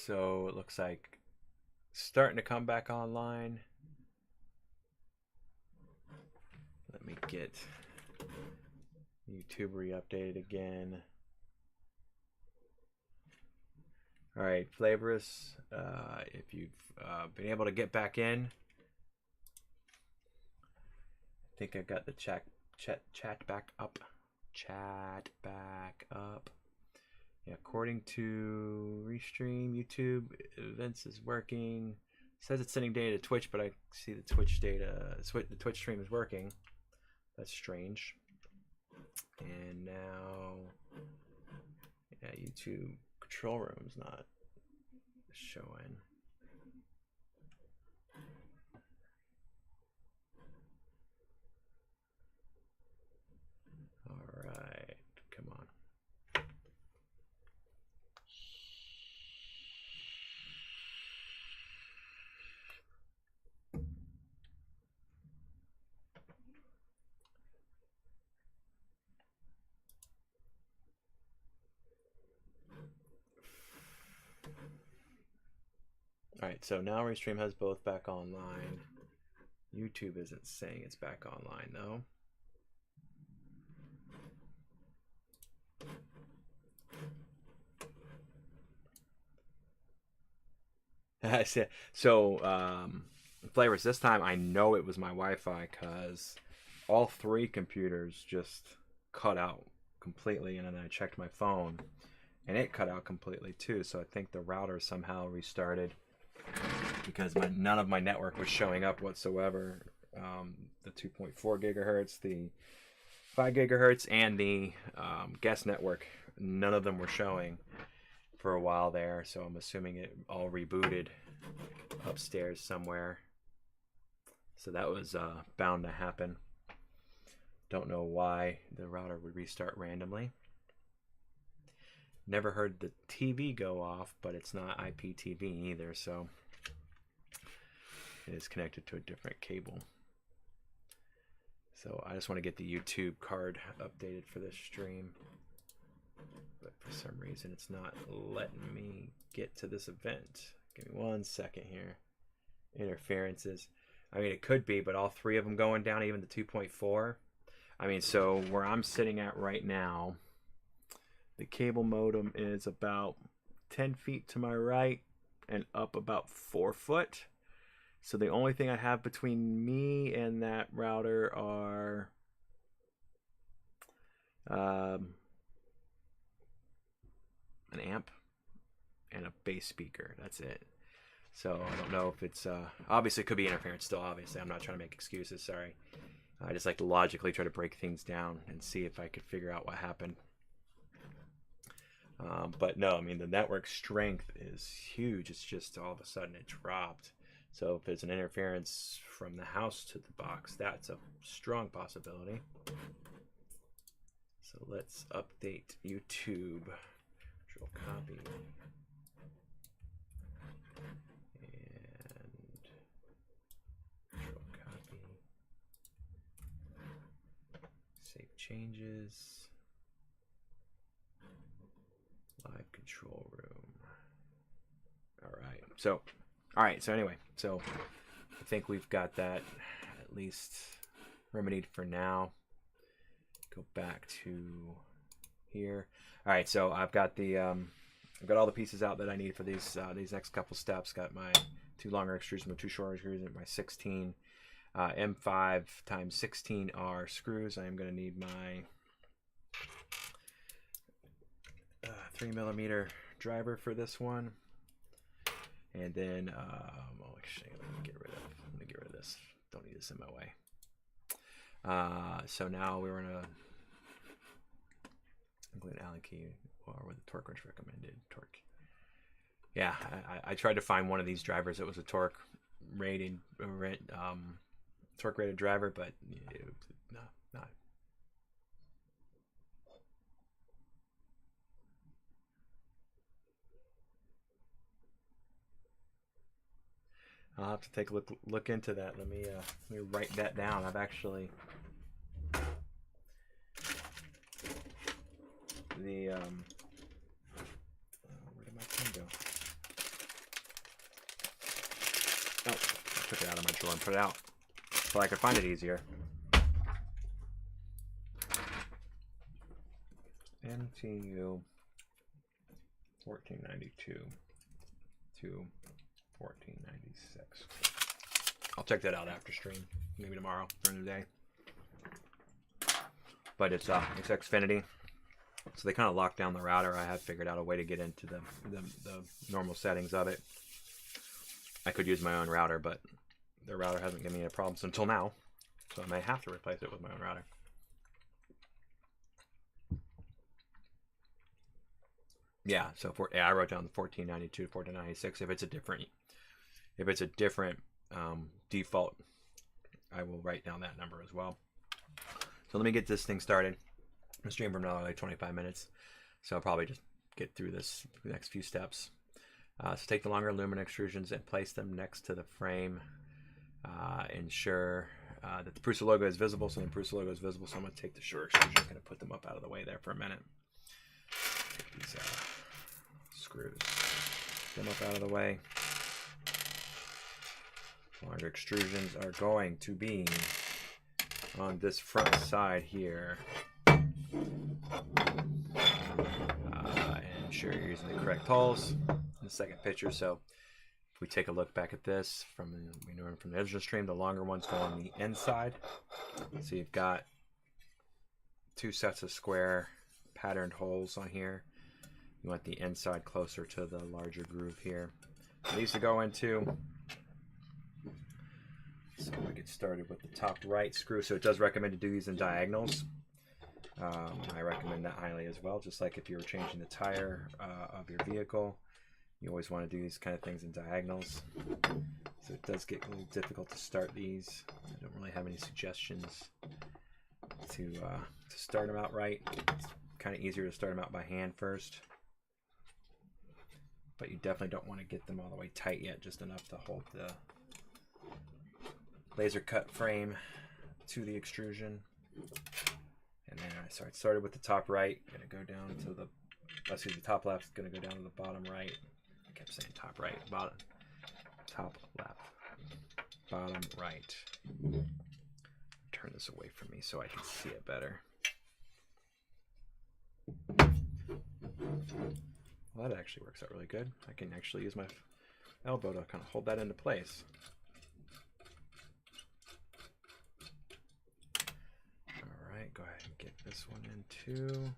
So it looks like starting to come back online. Let me get YouTube re-updated again. All right, Flavorous, if you've been able to get back in, I think I got the chat back up. Chat back up. Yeah, according to Restream, YouTube events is working. It says it's sending data to Twitch, but I see the Twitch data, the Twitch stream is working. That's strange. And now, yeah, YouTube control room's not showing. All right, come on. All right, so now Restream has both back online. YouTube isn't saying it's back online though. So, Flavors, this time I know it was my Wi-Fi because all three computers just cut out completely, and then I checked my phone and it cut out completely too. So I think the router somehow restarted because none of my network was showing up whatsoever. The 2.4 gigahertz, the 5 gigahertz, and the guest network, none of them were showing for a while there. So I'm assuming it all rebooted upstairs somewhere. So that was bound to happen. Don't know why the router would restart randomly. Never heard the TV go off, but it's not IPTV either, so it is connected to a different cable. So I just want to get the YouTube card updated for this stream. But for some reason, it's not letting me get to this event. Give me 1 second here. Interferences. I mean, it could be, but all three of them going down, even the 2.4. I mean, so where I'm sitting at right now, the cable modem is about 10 feet to my right and up about 4 foot. So the only thing I have between me and that router are an amp and a bass speaker. That's it. So I don't know if it's obviously it could be interference still. Obviously, I'm not trying to make excuses. Sorry. I just like to logically try to break things down and see if I could figure out what happened. But no, I mean, the network strength is huge. It's just all of a sudden it dropped. So if it's an interference from the house to the box, that's a strong possibility. So let's update YouTube. Control copy. And control copy. Save changes. Live control room. All right. So anyway, so I think we've got that at least remedied for now. Go back to here. All right, so I've got the I've got all the pieces out that I need for these next couple steps. Got my 2 longer extrusions, my 2 shorter extrusions, my 16 M5 times 16R screws. I am going to need my 3mm driver for this one. And then, oh, actually, let me get rid of this. Don't need this in my way. So now we're gonna include Allen key or with the torque wrench recommended torque. Yeah, I tried to find one of these drivers that was a torque rated driver, but no, not. I'll have to take a look into that. Let me write that down. I've actually where did my pen go? took it out of my drawer and put it out so I could find it easier. NTU 1492 to 1496. I'll check that out after stream, maybe tomorrow during the day. But it's Xfinity, so they kind of locked down the router. I have figured out a way to get into the normal settings of it. I could use my own router, but their router hasn't given me any problems until now, so I may have to replace it with my own router. Yeah, so I wrote down the 1492 to 1496. If it's a different default, I will write down that number as well. So let me get this thing started. I'm streaming for another like 25 minutes, so I'll probably just get through the next few steps. So take the longer aluminum extrusions and place them next to the frame. Ensure that the Prusa logo is visible. So the Prusa logo is visible, so I'm going to take the short extrusion. I'm going to put them up out of the way there for a minute. Take these screws, get them up out of the way. Longer extrusions are going to be on this front side here. And ensure you're using the correct holes in the second picture. So if we take a look back at this from the original stream, the longer ones go on the inside. So you've got two sets of square patterned holes on here. You want the inside closer to the larger groove here. It needs to go into. So we get started with the top right screw. So it does recommend to do these in diagonals. I recommend that highly as well. Just like if you were changing the tire of your vehicle, you always want to do these kind of things in diagonals. So it does get a little difficult to start these. I don't really have any suggestions to start them out right. It's kind of easier to start them out by hand first. But you definitely don't want to get them all the way tight yet, just enough to hold the laser cut frame to the extrusion. And then I started with the top right, gonna go down to the, excuse me, top left, gonna go down to the bottom right. I kept saying top right, bottom, top left, bottom right. Turn this away from me so I can see it better. Well, that actually works out really good. I can actually use my elbow to kind of hold that into place. Alright, go ahead and get this one in too.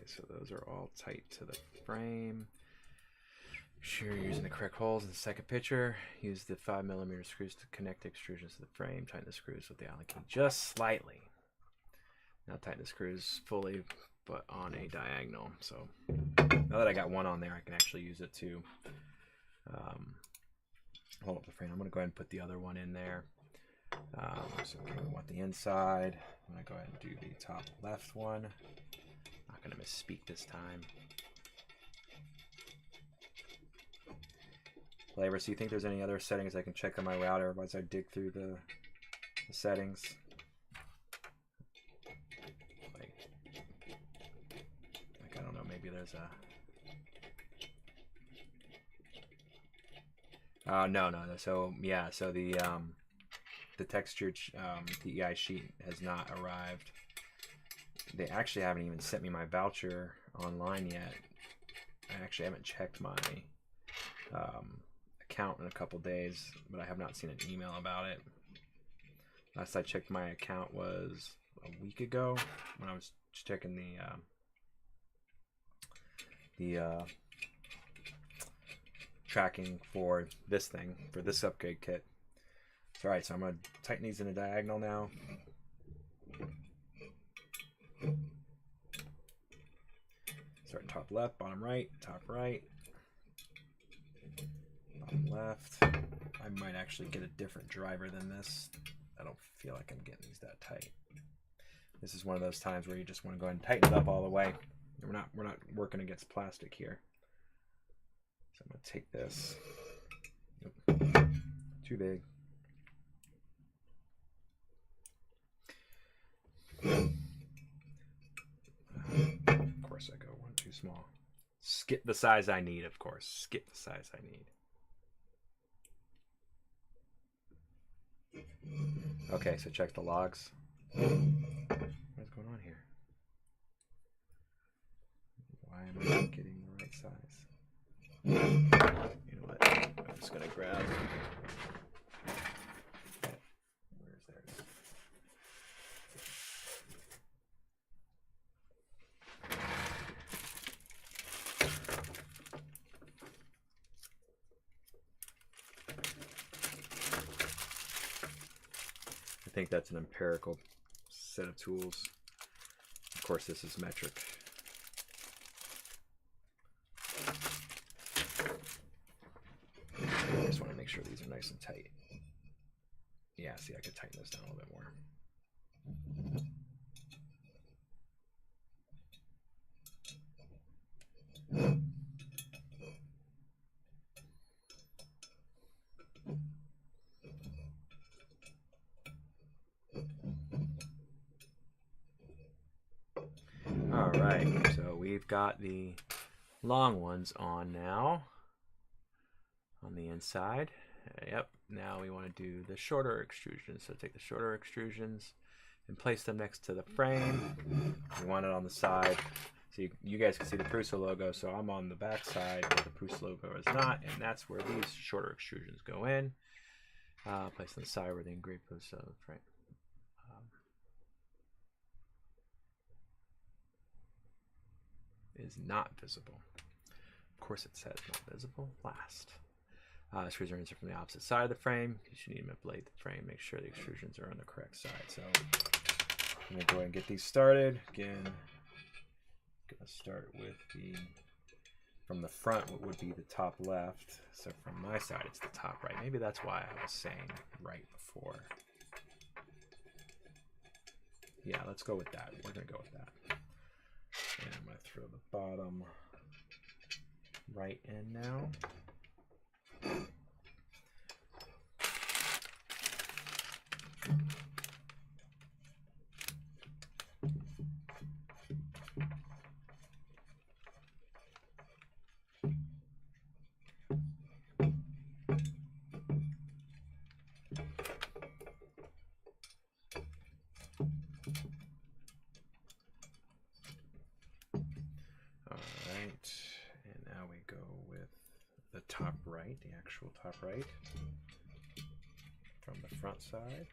So those are all tight to the frame. Sure you're using the correct holes in the second picture. Use the 5mm screws to connect extrusions to the frame. Tighten the screws with the Allen key just slightly. Now tighten the screws fully, but on a diagonal. So now that I got one on there, I can actually use it to hold up the frame. I'm going to go ahead and put the other one in there. So okay, we want the inside. I'm going to go ahead and do the top left one. Not going to misspeak this time. Flavor, so you think there's any other settings I can check on my router as I dig through the settings? Like I don't know, maybe there's a... no. So yeah, so the textured DEI sheet has not arrived. They actually haven't even sent me my voucher online yet. I actually haven't checked my account in a couple days, but I have not seen an email about it. Last I checked my account was a week ago when I was checking the tracking for this thing, for this upgrade kit. So, alright, so I'm going to tighten these in a diagonal now. Start top left, bottom right, top right, bottom left. I might actually get a different driver than this. I don't feel like I'm getting these that tight. This is one of those times where you just want to go ahead and tighten it up all the way. We're not working against plastic here. So I'm gonna take this. Nope. Too big. Of course I go one too small. Skip the size I need, of course. Skip the size I need. Okay, so check the logs. What's going on here? Why am I not getting the right size? You know what? I'm just gonna grab. Where's theirs? I think that's an empirical set of tools. Of course, this is metric. I just want to make sure these are nice and tight. Yeah, see, I could tighten this down a little bit more. All right, so we've got the long ones on now on the inside. Yep, now we want to do the shorter extrusions. So take the shorter extrusions and place them next to the frame. We want it on the side. So you guys can see the Prusa logo, so I'm on the back side where the Prusa logo is not, and that's where these shorter extrusions go in. Place on the side where the engraved Prusa frame. Is not visible. Of course it says not visible. Last. Screws are inserted from the opposite side of the frame. You should need to manipulate the frame, make sure the extrusions are on the correct side. So I'm gonna go ahead and get these started. Again, gonna start with the from the front, what would be the top left. So from my side, it's the top right. Maybe that's why I was saying right before. Yeah, let's go with that. We're gonna go with that. And I'm going to throw the bottom right in now. Top right, the actual top right from the front side.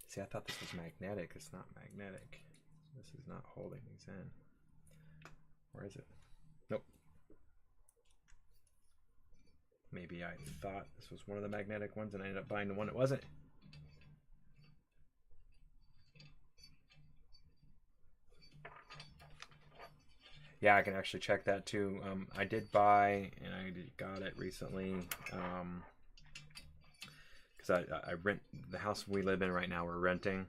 See, I thought this was magnetic. It's not magnetic. This is not holding these in. Where is it? Nope. Maybe I thought this was one of the magnetic ones and I ended up buying the one that wasn't. Yeah, I can actually check that too. I did buy, and I got it recently, because I rent the house we live in right now. We're renting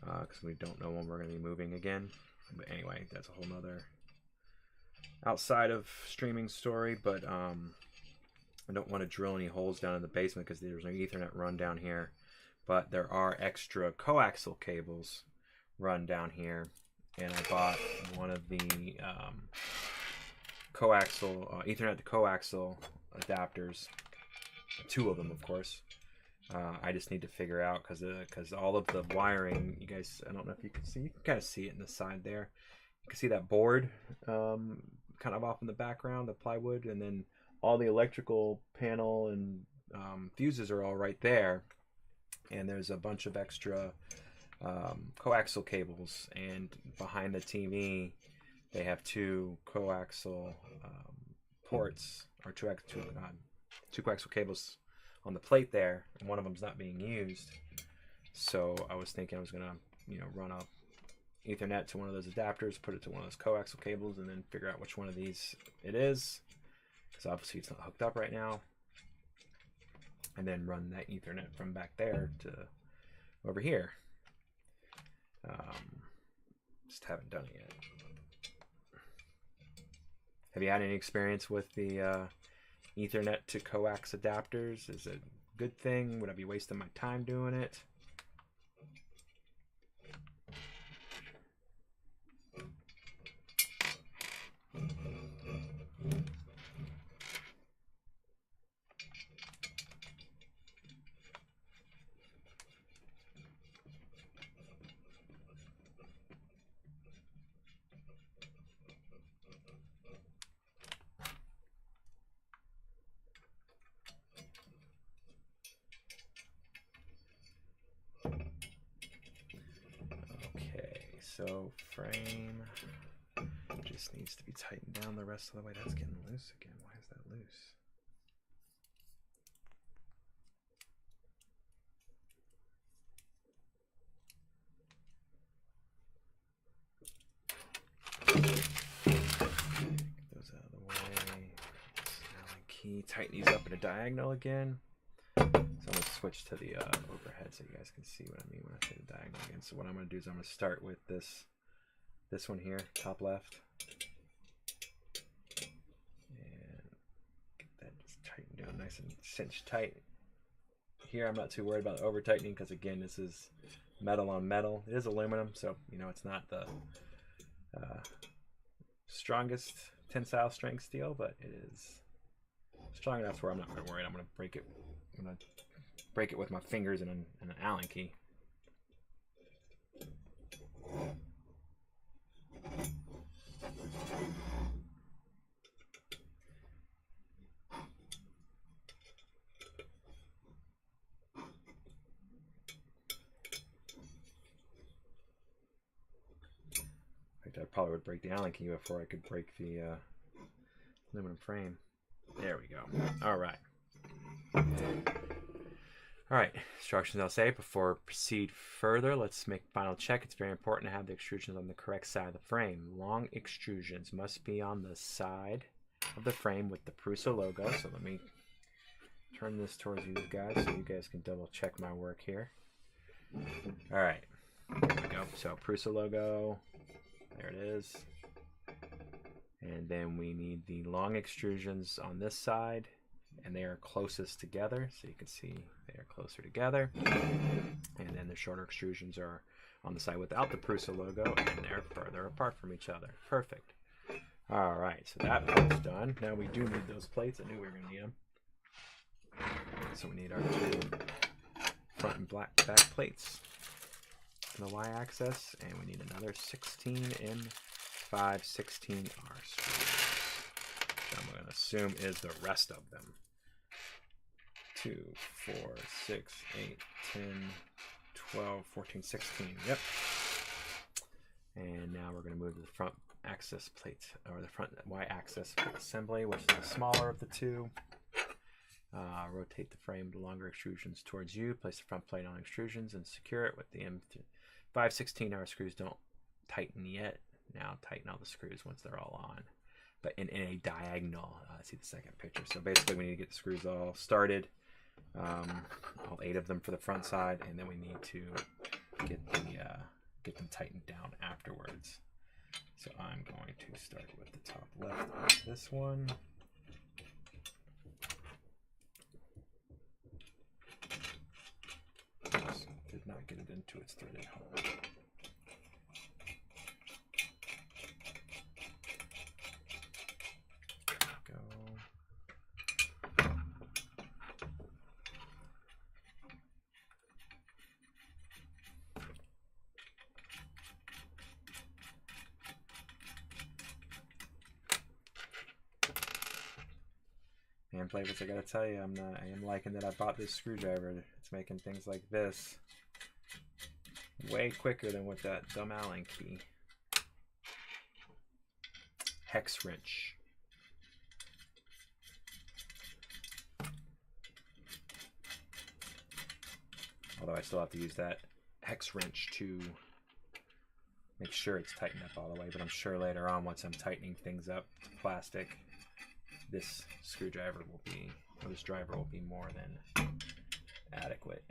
because we don't know when we're going to be moving again. But anyway, that's a whole nother outside of streaming story. But I don't want to drill any holes down in the basement because there's no Ethernet run down here. But there are extra coaxial cables run down here. And I bought one of the coaxial, Ethernet to coaxial adapters, 2 of them, of course. I just need to figure out because all of the wiring, you guys, I don't know if you can see, you can kind of see it in the side there. You can see that board kind of off in the background, the plywood, and then all the electrical panel and fuses are all right there. And there's a bunch of extra coaxial cables, and behind the TV they have 2 coaxial ports, or two coaxial cables on the plate there, and one of them's not being used. So I was thinking I was gonna, run a Ethernet to one of those adapters, put it to one of those coaxial cables, and then figure out which one of these it is, because obviously it's not hooked up right now. and then run that Ethernet from back there to over here. Just haven't done it yet. Have you had any experience with the Ethernet to coax adapters? Is it a good thing? Would I be wasting my time doing it? So frame just needs to be tightened down the rest of the way. That's getting loose again. Why is that loose? Get those out of the way. Allen key. Tighten these up in a diagonal again. So I'm going to switch to the overhead so you guys can see what I mean when I say the diagonal again. So what I'm going to do is I'm going to start with this one here, top left. And get that just tightened down nice and cinched tight. Here I'm not too worried about over tightening because again this is metal on metal. It is aluminum, so you know it's not the strongest tensile strength steel, but it is strong enough where I'm not really worried. I'm going to break it. I'm going to break it with my fingers and an Allen key. In fact, I probably would break the Allen key before I could break the aluminum frame. There we go. All right. All right, instructions I'll say before proceed further. Let's make final check. It's very important to have the extrusions on the correct side of the frame. Long extrusions must be on the side of the frame with the Prusa logo. So let me turn this towards you guys so you guys can double check my work here. All right, there we go. So Prusa logo, there it is. And then we need the long extrusions on this side, and they are closest together, so you can see they are closer together. And then the shorter extrusions are on the side without the Prusa logo, and they're further apart from each other. Perfect. All right, so that part's done. Now we do need those plates. I knew we were going to need them. So we need our two front and back plates on the y-axis, and we need another 16 M5 16R screws. I'm going to assume is the rest of them. 2, 4, 6, 8, 10, 12, 14, 16. Yep. And now we're going to move to the front axis plate, or the front y-axis assembly, which is the smaller of the two. Rotate the frame to longer extrusions towards you. Place the front plate on extrusions and secure it with the M5 16R screws. Don't tighten yet. Now tighten all the screws once they're all on. But in a diagonal. See the second picture. So basically we need to get the screws all started. All 8 of them for the front side, and then we need to get them tightened down afterwards. So I'm going to start with the top left of this one. Oops, did not get it into its threaded hole. Man, Flavors, I gotta tell you, I am liking that I bought this screwdriver. It's making things like this way quicker than with that dumb Allen key. Hex wrench. Although I still have to use that hex wrench to make sure it's tightened up all the way, but I'm sure later on, once I'm tightening things up to plastic, this screwdriver will be, or this driver will be more than adequate.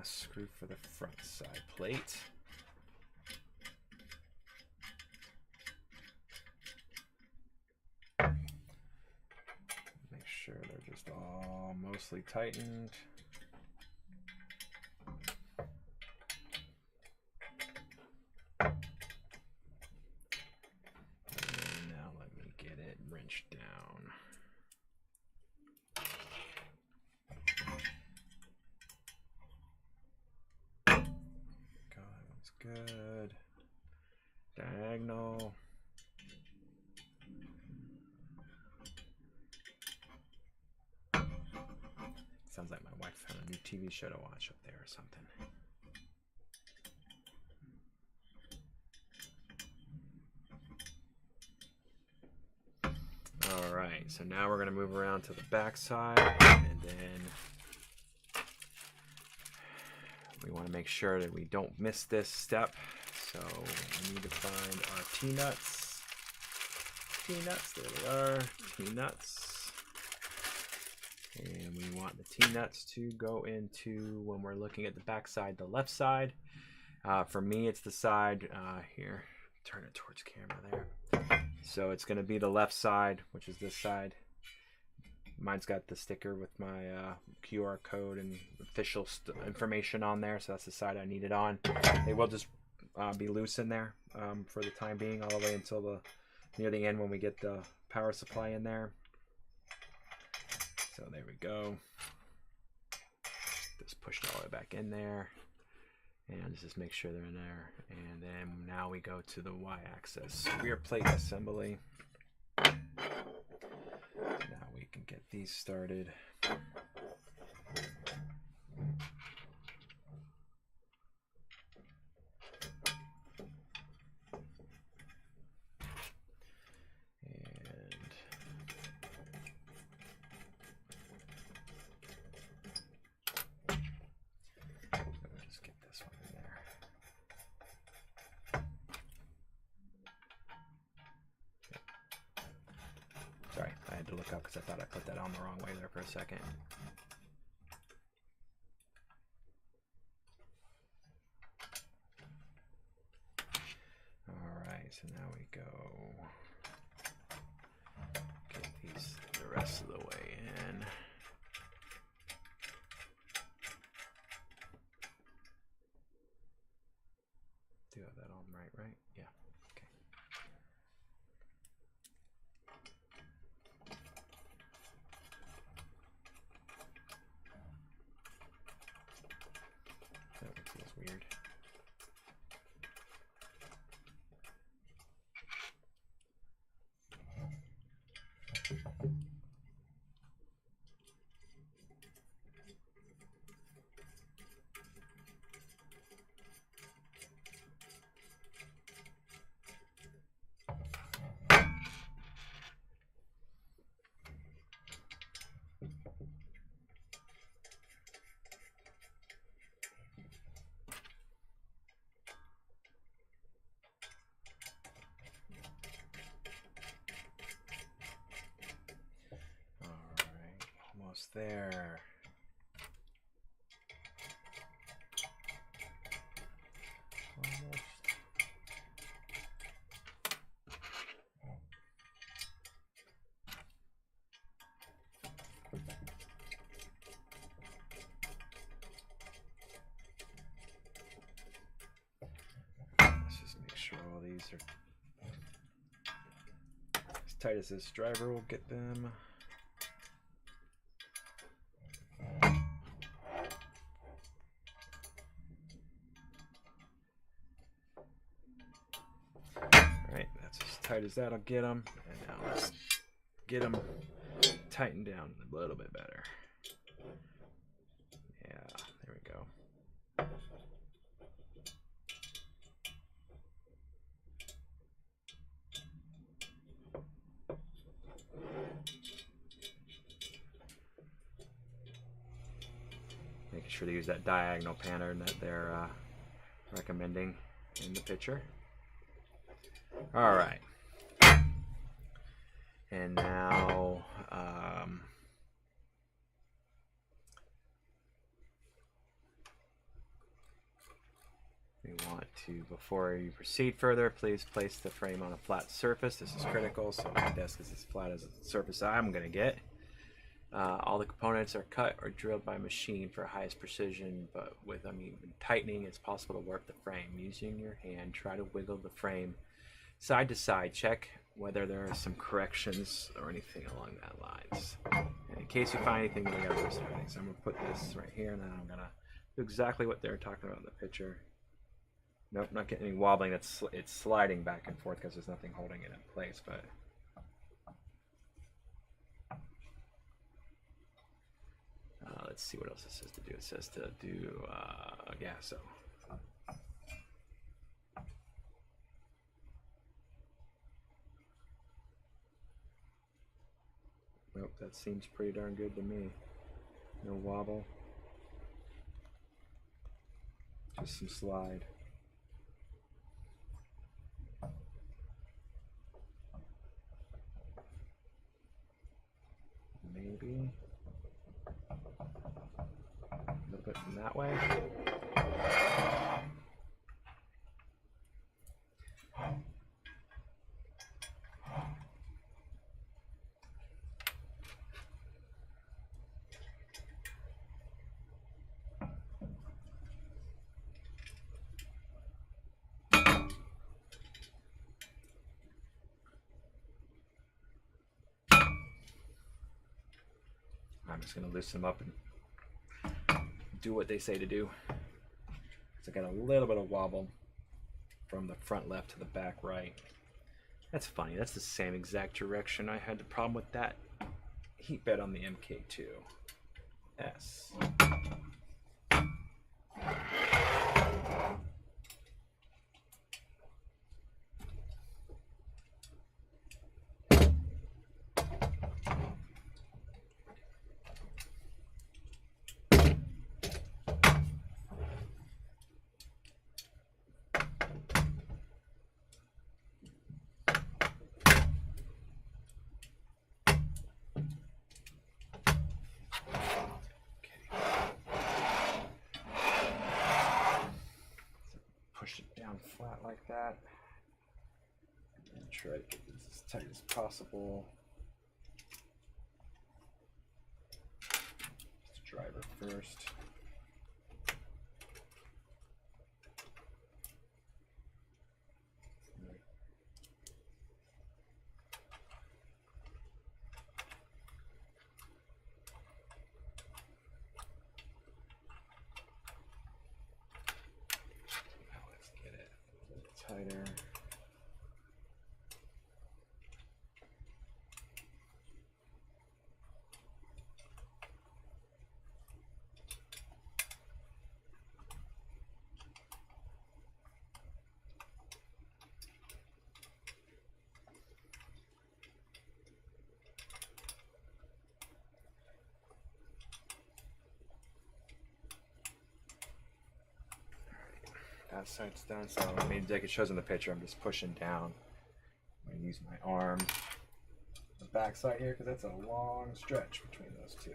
Screw for the front side plate. Make sure they're just all mostly tightened. And now let me get it wrenched down. Good. Diagonal. Sounds like my wife found a new TV show to watch up there or something. All right, so now we're going to move around to the back side, and then we want to make sure that we don't miss this step. So we need to find our T-nuts. T-nuts, there they are, T-nuts. And we want the T-nuts to go into, when we're looking at the back side, the left side. For me, it's the side here. Turn it towards camera there. So it's going to be the left side, which is this side. Mine's got the sticker with my QR code and official information on there, so that's the side I need it on. They will just be loose in there for the time being, all the way until near the end when we get the power supply in there. So there we go. Just pushed all the way back in there, and just make sure they're in there. And then now we go to the Y-axis rear plate assembly. Now we can get these started. And just get this one in there. Sorry, I had to look up because I thought I put that on the wrong way there for a second. Alright, so now we go get these the rest of the way in. Do you have that on right? Yeah. Okay. That one feels weird. Almost there. Almost. Let's just make sure all these are as tight as this driver will get them. Tight as that'll get them, and now let's get them tightened down a little bit better. Making sure to use that diagonal pattern that they're recommending in the picture. All right. And now we want to, before you proceed further, please place the frame on a flat surface. This is critical, so my desk is as flat as the surface I'm going to get. All the components are cut or drilled by machine for highest precision, but with uneven tightening, it's possible to warp the frame. Using your hand, try to wiggle the frame side to side. Check whether there are some corrections or anything along that lines. And in case you find anything, we got those things. I'm going to put this right here, and then I'm going to do exactly what they're talking about in the picture. Nope, not getting any wobbling. It's sliding back and forth because there's nothing holding it in place, but let's see what else it says to do. It says to do, yeah, so. Nope, that seems pretty darn good to me. No wobble. Just some slide. Maybe a little bit from that way. I'm just going to loosen them up and do what they say to do. So I got a little bit of wobble from the front left to the back right. That's funny. That's the same exact direction I had the problem with that heat bed on the MK2S. Push it down flat like that and try to get this as tight as possible. Let's driver first. Tighter. That side's done, so I mean, like it shows in the picture, I'm just pushing down. I'm going to use my arm, the back side here, because that's a long stretch between those two.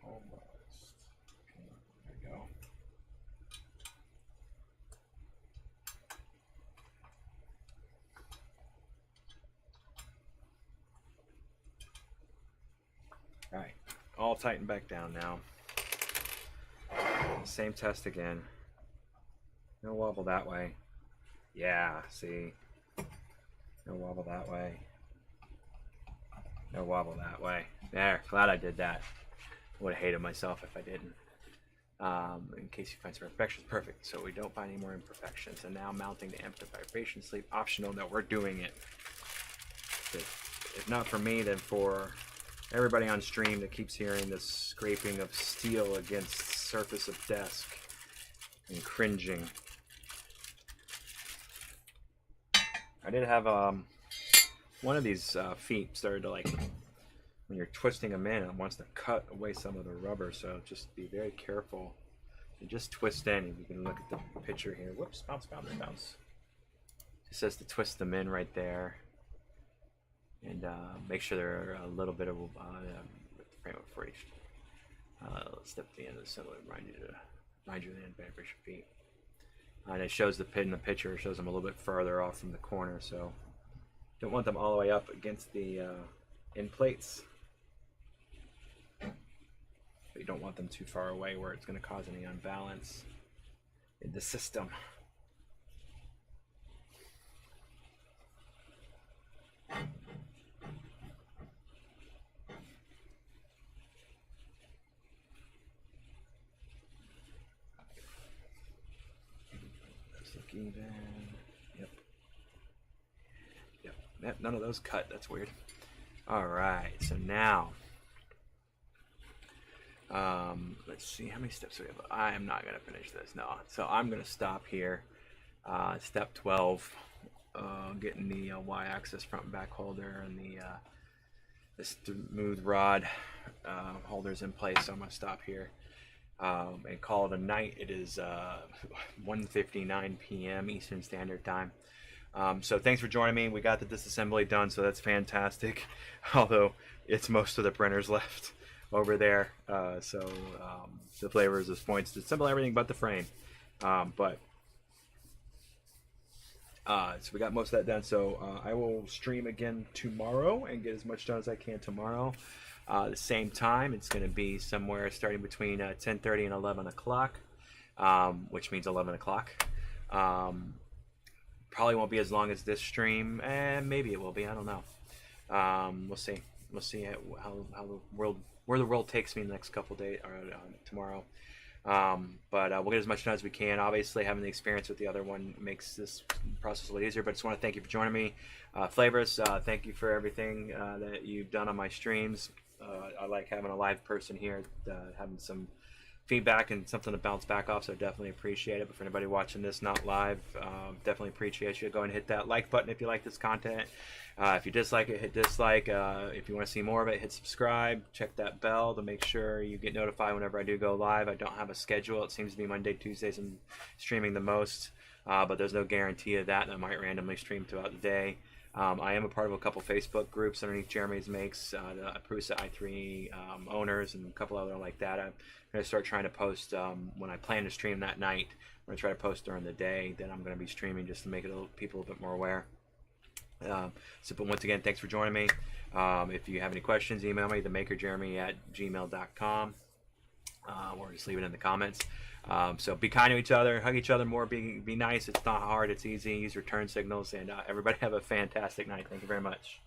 Almost. There we go. All right, all tightened back down now. Same test again. No wobble that way. Yeah, see? No wobble that way. No wobble that way. There, glad I did that. I would have hated myself if I didn't. in case you find some imperfections. Perfect. So we don't find any more imperfections. And now mounting the anti-vibration sleeve, optional. No, we're doing it. If not for me, then for everybody on stream that keeps hearing the scraping of steel against the surface of desk and cringing. I did have one of these feet started to, like, when you're twisting them in, it wants to cut away some of the rubber, so just be very careful. You just twist in, and you can look at the picture here. Whoops, bounce, bounce, bounce. It says to twist them in right there, and make sure they're a little bit of frame of for each. Step to the end of the assembly, remind you of the anti-vibration feet. And it shows the pin in the picture. It shows them a little bit further off from the corner, so don't want them all the way up against the end plates. But you don't want them too far away where it's going to cause any unbalance in the system. Even. Yep. None of those cut. That's weird. All right. So now, let's see how many steps we have. I am not gonna finish this. No. So I'm gonna stop here. Step 12, getting the Y-axis front and back holder and the smooth rod holders in place. So I'm gonna stop here. And call it a night. It is 1:59 p.m. Eastern Standard Time. So thanks for joining me. We got the disassembly done, so that's fantastic. Although it's most of the printers left over there. The flavor is just points to assemble everything but the frame. So we got most of that done. So I will stream again tomorrow and get as much done as I can tomorrow. The same time, it's going to be somewhere starting between 10:30 and 11 o'clock, which means 11 o'clock. Probably won't be as long as this stream, and maybe it will be. I don't know. We'll see. We'll see how where the world takes me in the next couple days or tomorrow. But we'll get as much done as we can. Obviously, having the experience with the other one makes this process a little easier. But I just want to thank you for joining me. Flavors, thank you for everything that you've done on my streams. I like having a live person here, having some feedback and something to bounce back off, so definitely appreciate it. But for anybody watching this not live, definitely appreciate you. Go and hit that like button if you like this content. If you dislike it, hit dislike. If you want to see more of it, hit subscribe. Check that bell to make sure you get notified whenever I do go live. I don't have a schedule. It seems to be Monday, Tuesdays I'm streaming the most, but there's no guarantee of that. I might randomly stream throughout the day. I am a part of a couple Facebook groups underneath Jeremy's Makes, the Prusa i3 owners, and a couple other like that. I'm going to start trying to post when I plan to stream that night. I'm going to try to post during the day. Then I'm going to be streaming just to make it people a bit more aware. But once again, thanks for joining me. If you have any questions, email me, themakerjeremy@gmail.com, or just leave it in the comments. So be kind to each other, hug each other more, be nice. It's not hard, it's easy. Use your turn signals, and everybody have a fantastic night. Thank you very much.